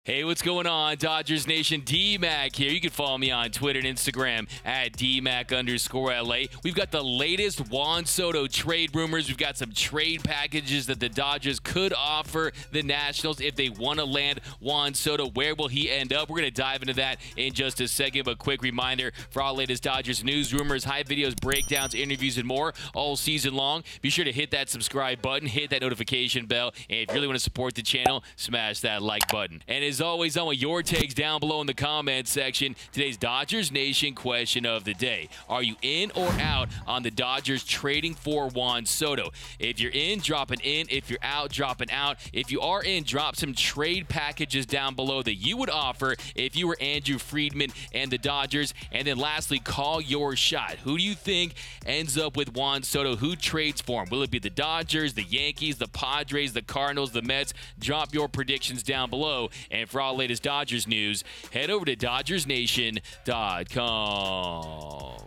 Hey, what's going on, Dodgers Nation? D-Mac here. You can follow me on Twitter and Instagram at DMac_LA. We've got the latest Juan Soto trade rumors. We've got some trade packages that the Dodgers could offer the Nationals if they want to land Juan Soto. Where will he end up? We're going to dive into that in just a second. But quick reminder for all latest Dodgers news, rumors, high videos, breakdowns, interviews, and more all season long. Be sure to hit that subscribe button, hit that notification bell, and if you really want to support the channel, smash that like button. And as always, I want your takes down below in the comment section. Today's Dodgers Nation question of the day: are you in or out on the Dodgers trading for Juan Soto? If you're in, drop an in. If you're out, drop an out. If you are in, drop some trade packages down below that you would offer if you were Andrew Friedman and the Dodgers. And then lastly, call your shot. Who do you think ends up with Juan Soto? Who trades for him? Will it be the Dodgers, the Yankees, the Padres, the Cardinals, the Mets? Drop your predictions down below. And for all latest Dodgers news, head over to DodgersNation.com.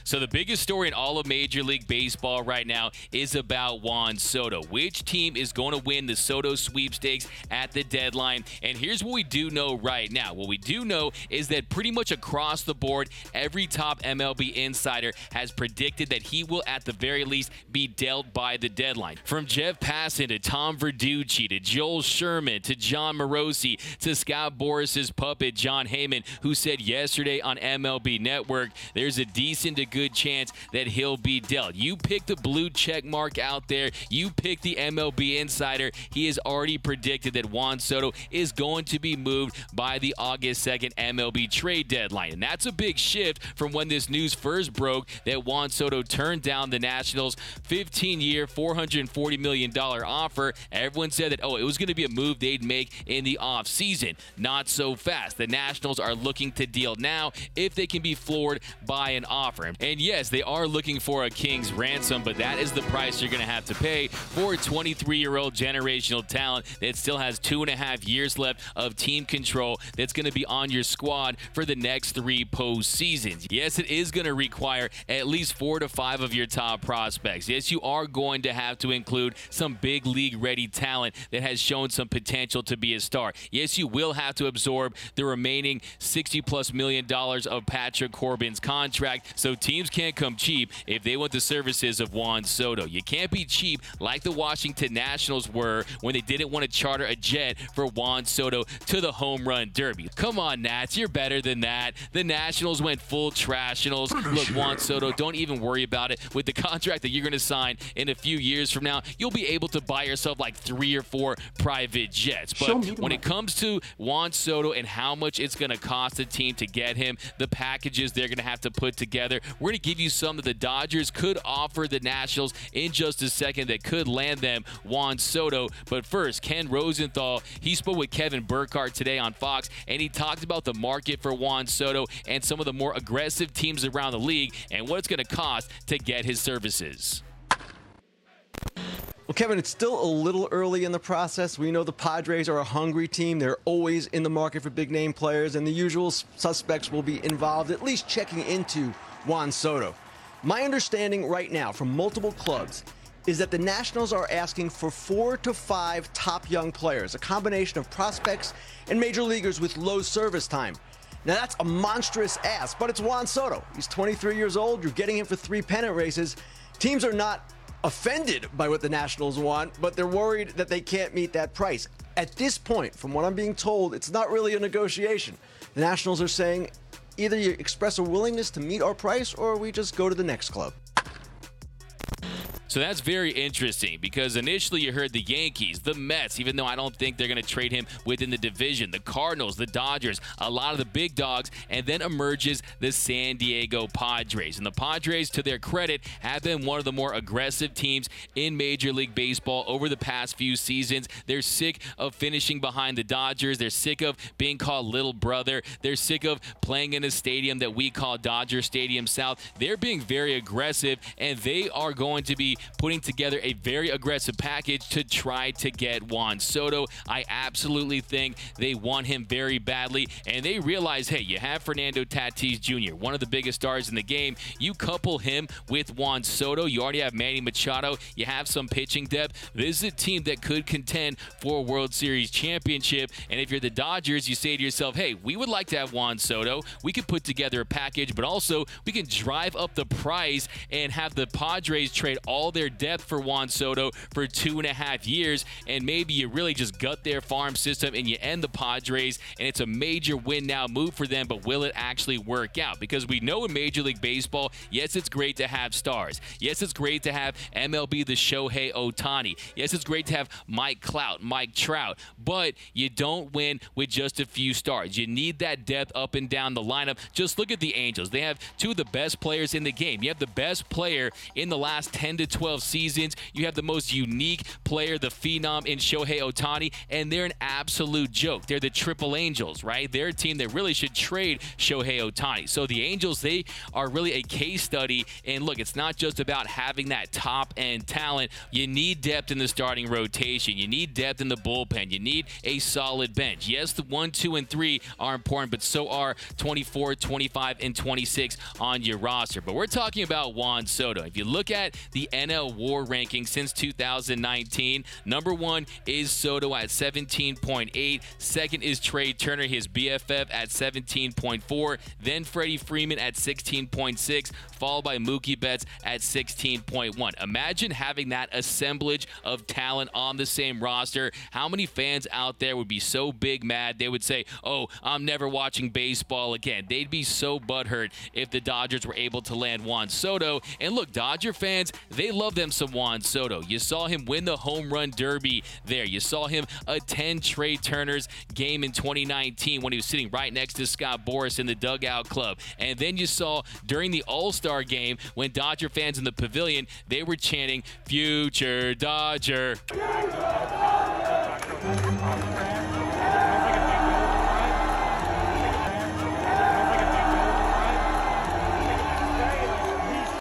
So the biggest story in all of Major League Baseball right now is about Juan Soto. Which team is going to win the Soto sweepstakes at the deadline? And here's what we do know right now. What we do know is that pretty much across the board, every top MLB insider has predicted that he will at the very least be dealt by the deadline. From Jeff Passan to Tom Verducci to Joel Sherman to John Morosi to Scott Boris's puppet John Heyman, who said yesterday on MLB Network there's a decent to good chance that he'll be dealt. You pick the blue check mark out there. You pick the MLB insider. He has already predicted that Juan Soto is going to be moved by the August 2nd MLB trade deadline. And that's a big shift from when this news first broke that Juan Soto turned down the Nationals' 15-year, $440 million offer. Everyone said that, it was going to be a move they'd make in the offseason. Not so fast. The Nationals are looking to deal now if they can be floored by an offer. And yes, they are looking for a king's ransom, but that is the price you're going to have to pay for a 23-year-old generational talent that still has 2.5 years left of team control that's going to be on your squad for the next 3 postseasons. Yes, it is going to require at least 4 to 5 of your top prospects. Yes, you are going to have to include some big league-ready talent that has shown some potential to be a star. Yes, you will have to absorb the remaining $60+ million of Patrick Corbin's contract, so teams can't come cheap if they want the services of Juan Soto. You can't be cheap like the Washington Nationals were when they didn't want to charter a jet for Juan Soto to the home run derby. Come on, Nats, you're better than that. The Nationals went full trashionals. Look, Juan Soto, don't even worry about it. With the contract that you're going to sign in a few years from now, you'll be able to buy yourself like 3 or 4 private jets. But when it comes to Juan Soto and how much it's going to cost the team to get him, the packages they're going to have to put together, we're going to give you some that the Dodgers could offer the Nationals in just a second that could land them Juan Soto. But first, Ken Rosenthal, he spoke with Kevin Burkhardt today on Fox, and he talked about the market for Juan Soto and some of the more aggressive teams around the league and what it's going to cost to get his services. Well, Kevin, it's still a little early in the process. We know the Padres are a hungry team. They're always in the market for big-name players, and the usual suspects will be involved, at least checking into Juan Soto. My understanding right now from multiple clubs is that the Nationals are asking for 4 to 5 top young players, a combination of prospects and major leaguers with low service time. Now, that's a monstrous ask, but it's Juan Soto. He's 23 years old. You're getting him for 3 pennant races. Teams are not offended by what the Nationals want, but they're worried that they can't meet that price. At this point, from what I'm being told, it's not really a negotiation. The Nationals are saying either you express a willingness to meet our price or we just go to the next club. So that's very interesting because initially you heard the Yankees, the Mets, even though I don't think they're going to trade him within the division, the Cardinals, the Dodgers, a lot of the big dogs, and then emerges the San Diego Padres. And the Padres, to their credit, have been one of the more aggressive teams in Major League Baseball over the past few seasons. They're sick of finishing behind the Dodgers. They're sick of being called little brother. They're sick of playing in a stadium that we call Dodger Stadium South. They're being very aggressive, and they are going to be MLB putting together a very aggressive package to try to get Juan Soto. I absolutely think they want him very badly, and they realize, hey, you have Fernando Tatis Jr., one of the biggest stars in the game. You couple him with Juan Soto. You already have Manny Machado. You have some pitching depth. This is a team that could contend for a World Series championship. And if you're the Dodgers, you say to yourself, hey, we would like to have Juan Soto. We could put together a package, but also we can drive up the price and have the Padres trade all their depth for Juan Soto for 2.5 years. And maybe you really just gut their farm system and you end the Padres, and it's a major win now move for them. But will it actually work out? Because we know in Major League Baseball, yes, it's great to have stars. Yes, it's great to have MLB the Shohei Ohtani. Yes, it's great to have Mike Trout, but you don't win with just a few stars. You need that depth up and down the lineup. Just look at the Angels. They have two of the best players in the game. You have the best player in the last 10 to 12 seasons. You have the most unique player, the phenom in Shohei Ohtani, and they're an absolute joke. They're the Triple Angels, right? They're a team that really should trade Shohei Ohtani. So the Angels, they are really a case study. And look, it's not just about having that top-end talent. You need depth in the starting rotation. You need depth in the bullpen. You need a solid bench. Yes, the 1, 2, and 3 are important, but so are 24, 25, and 26 on your roster. But we're talking about Juan Soto. If you look at the NL WAR ranking since 2019, number 1 is Soto at 17.8. Second is Trey Turner, his BFF, at 17.4. Then Freddie Freeman at 16.6, followed by Mookie Betts at 16.1. Imagine having that assemblage of talent on the same roster. How many fans out there would be so big mad they would say, oh, I'm never watching baseball again. They'd be so butthurt if the Dodgers were able to land Juan Soto. And look, Dodger fans, they love them some Juan Soto. You saw him win the home run derby there. You saw him attend Trey Turner's game in 2019 when he was sitting right next to Scott Boras in the dugout club. And then you saw during the All-Star game when Dodger fans in the pavilion, they were chanting, "Future Dodger."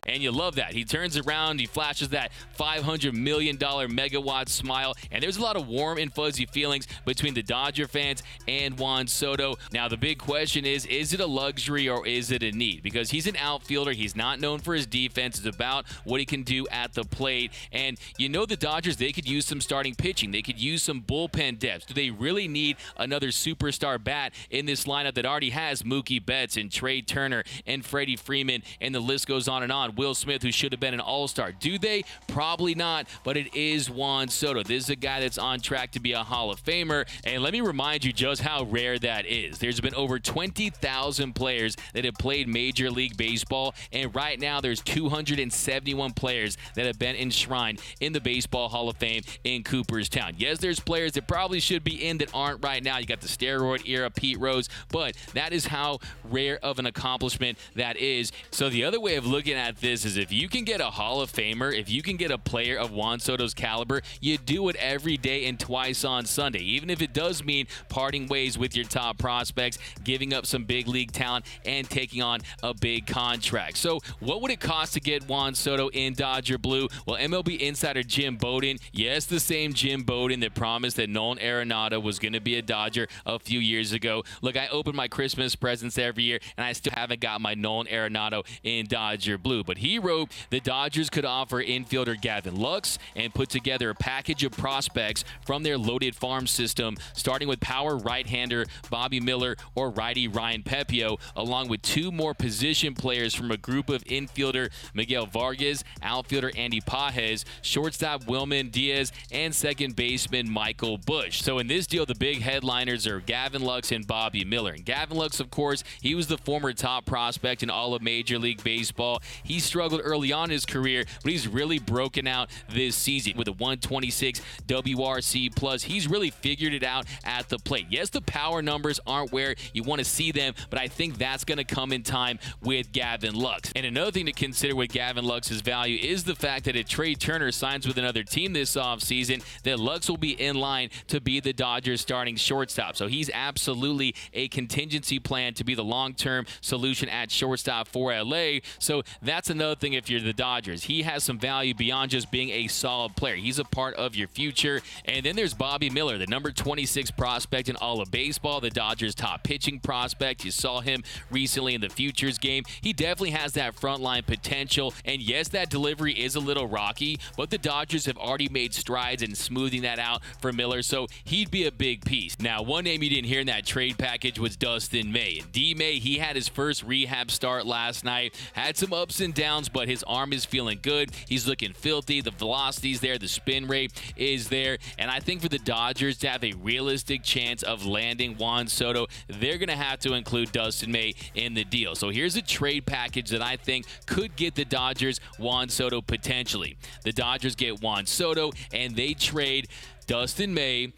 And you love that. He turns around, he flashes that $500 million megawatt smile, and there's a lot of warm and fuzzy feelings between the Dodger fans and Juan Soto. Now, the big question is it a luxury or is it a need? Because he's an outfielder. He's not known for his defense. It's about what he can do at the plate. And you know the Dodgers, they could use some starting pitching. They could use some bullpen depth. Do they really need another superstar bat in this lineup that already has Mookie Betts and Trey Turner and Freddie Freeman, and the list goes on and on? Will Smith, who should have been an all-star. Do they? Probably not, but it is Juan Soto. This is a guy that's on track to be a Hall of Famer, and let me remind you just how rare that is. There's been over 20,000 players that have played Major League Baseball, and right now there's 271 players that have been enshrined in the Baseball Hall of Fame in Cooperstown. Yes, there's players that probably should be in that aren't right now. You got the steroid era Pete Rose, but that is how rare of an accomplishment that is. So the other way of looking at this is if you can get a Hall of Famer, if you can get a player of Juan Soto's caliber, you do it every day and twice on Sunday, even if it does mean parting ways with your top prospects, giving up some big league talent, and taking on a big contract. So what would it cost to get Juan Soto in Dodger blue? Well, MLB insider Jim Bowden, yes, the same Jim Bowden that promised that Nolan Arenado was going to be a Dodger a few years ago. Look, I open my Christmas presents every year, and I still haven't got my Nolan Arenado in Dodger blue. But he wrote the Dodgers could offer infielder Gavin Lux and put together a package of prospects from their loaded farm system, starting with power right-hander Bobby Miller or righty Ryan Pepio, along with 2 more position players from a group of infielder Miguel Vargas, outfielder Andy Pages, shortstop Wilman Diaz, and second baseman Michael Busch. So in this deal, the big headliners are Gavin Lux and Bobby Miller. And Gavin Lux, of course, he was the former top prospect in all of Major League Baseball. He struggled early on in his career, but he's really broken out this season with a 126 WRC plus. He's really figured it out at the plate. Yes, the power numbers aren't where you want to see them, but I think that's going to come in time with Gavin Lux. And another thing to consider with Gavin Lux's value is the fact that if Trey Turner signs with another team this offseason, that Lux will be in line to be the Dodgers starting shortstop. So he's absolutely a contingency plan to be the long-term solution at shortstop for LA. So that's another thing if you're the Dodgers. He has some value beyond just being a solid player. He's a part of your future. And then there's Bobby Miller, the number 26 prospect in all of baseball, the Dodgers' top pitching prospect. You saw him recently in the Futures game. He definitely has that frontline potential. And yes, that delivery is a little rocky, but the Dodgers have already made strides in smoothing that out for Miller, so he'd be a big piece. Now, one name you didn't hear in that trade package was Dustin May. D-May, he had his first rehab start last night. Had some ups and downs, but his arm is feeling good. He's looking filthy. The velocity's there. The spin rate is there. And I think for the Dodgers to have a realistic chance of landing Juan Soto, they're going to have to include Dustin May in the deal. So here's a trade package that I think could get the Dodgers Juan Soto potentially. The Dodgers get Juan Soto, and they trade Dustin May,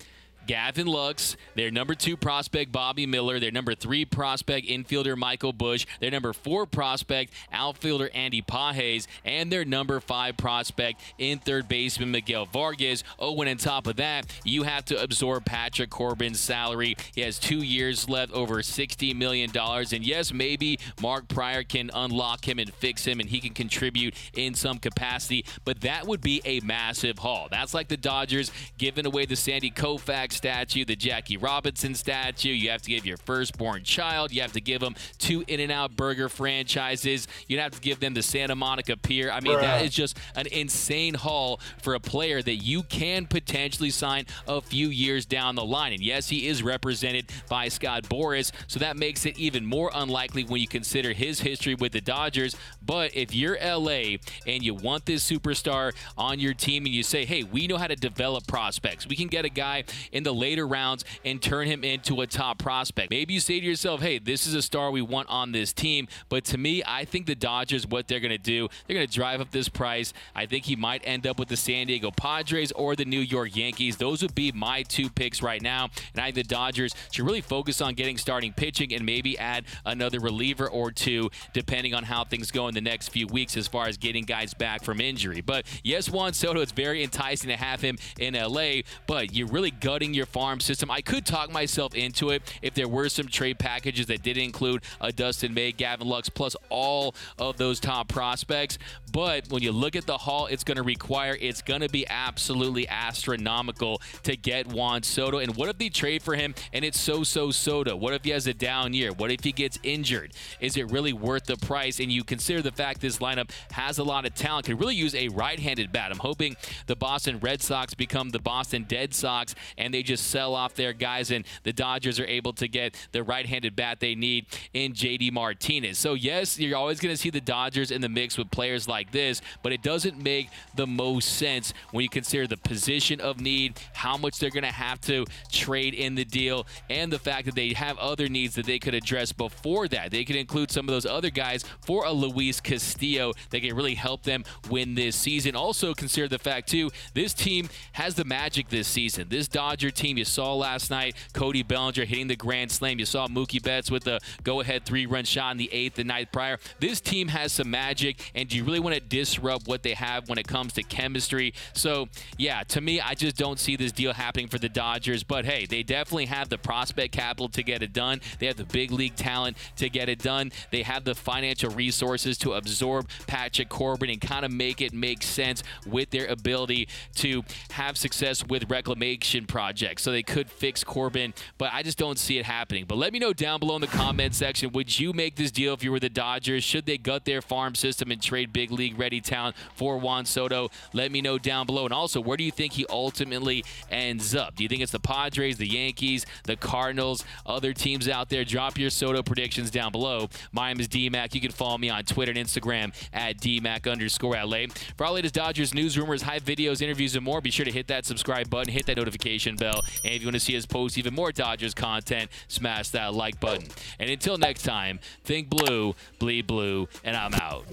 Gavin Lux, their number 2 prospect Bobby Miller, their number 3 prospect infielder Michael Busch, their number 4 prospect outfielder Andy Pages, and their number 5 prospect in third baseman Miguel Vargas. Oh, and on top of that, you have to absorb Patrick Corbin's salary. He has 2 years left, over $60 million. And yes, maybe Mark Pryor can unlock him and fix him, and he can contribute in some capacity, but that would be a massive haul. That's like the Dodgers giving away the Sandy Koufax statue, the Jackie Robinson statue. You have to give your firstborn child. You have to give them 2 In-N-Out Burger franchises. You'd have to give them the Santa Monica Pier. I mean, that is just an insane haul for a player that you can potentially sign a few years down the line. And yes, he is represented by Scott Boras, so that makes it even more unlikely when you consider his history with the Dodgers. But if you're LA and you want this superstar on your team and you say, hey, we know how to develop prospects. We can get a guy in the later rounds and turn him into a top prospect. Maybe you say to yourself, hey, this is a star we want on this team. But to me, I think the Dodgers, what they're going to do, they're going to drive up this price. I think he might end up with the San Diego Padres or the New York Yankees. Those would be my 2 picks right now. And I think the Dodgers should really focus on getting starting pitching and maybe add another reliever or 2, depending on how things go in the next few weeks as far as getting guys back from injury. But yes, Juan Soto, it's very enticing to have him in LA, but you're really gutting your farm system. I could talk myself into it if there were some trade packages that did include a Dustin May, Gavin Lux, plus all of those top prospects. But when you look at the haul it's going to be absolutely astronomical to get Juan Soto. And what if they trade for him and it's Soto? What if he has a down year? What if he gets injured? Is it really worth the price? And you consider the fact this lineup has a lot of talent, could really use a right-handed bat. I'm hoping the Boston Red Sox become the Boston Dead Sox and they just sell off their guys, and the Dodgers are able to get the right-handed bat they need in JD Martinez. So yes, you're always going to see the Dodgers in the mix with players like this, but it doesn't make the most sense when you consider the position of need, how much they're going to have to trade in the deal, and the fact that they have other needs that they could address before that. They could include some of those other guys for a Luis Castillo that can really help them win this season. Also consider the fact, too, this team has the magic this season. This Dodger team, you saw last night, Cody Bellinger hitting the grand slam. You saw Mookie Betts with the go-ahead 3-run shot in the 8th the night prior. This team has some magic, and do you really want to disrupt what they have when it comes to chemistry? So, yeah, to me, I just don't see this deal happening for the Dodgers. But, hey, they definitely have the prospect capital to get it done. They have the big league talent to get it done. They have the financial resources to absorb Patrick Corbin and kind of make it make sense with their ability to have success with reclamation projects. So they could fix Corbin, but I just don't see it happening. But let me know down below in the comment section, would you make this deal if you were the Dodgers? Should they gut their farm system and trade big league ready talent for Juan Soto? Let me know down below. And also, where do you think he ultimately ends up? Do you think it's the Padres, the Yankees, the Cardinals, other teams out there? Drop your Soto predictions down below. My name is D-Mac. You can follow me on Twitter and Instagram at DMac_LA. For all latest Dodgers news, rumors, hype videos, interviews, and more, be sure to hit that subscribe button, hit that notification bell, and if you want to see us post even more Dodgers content, smash that like button. And until next time, think blue, bleed blue, and I'm out.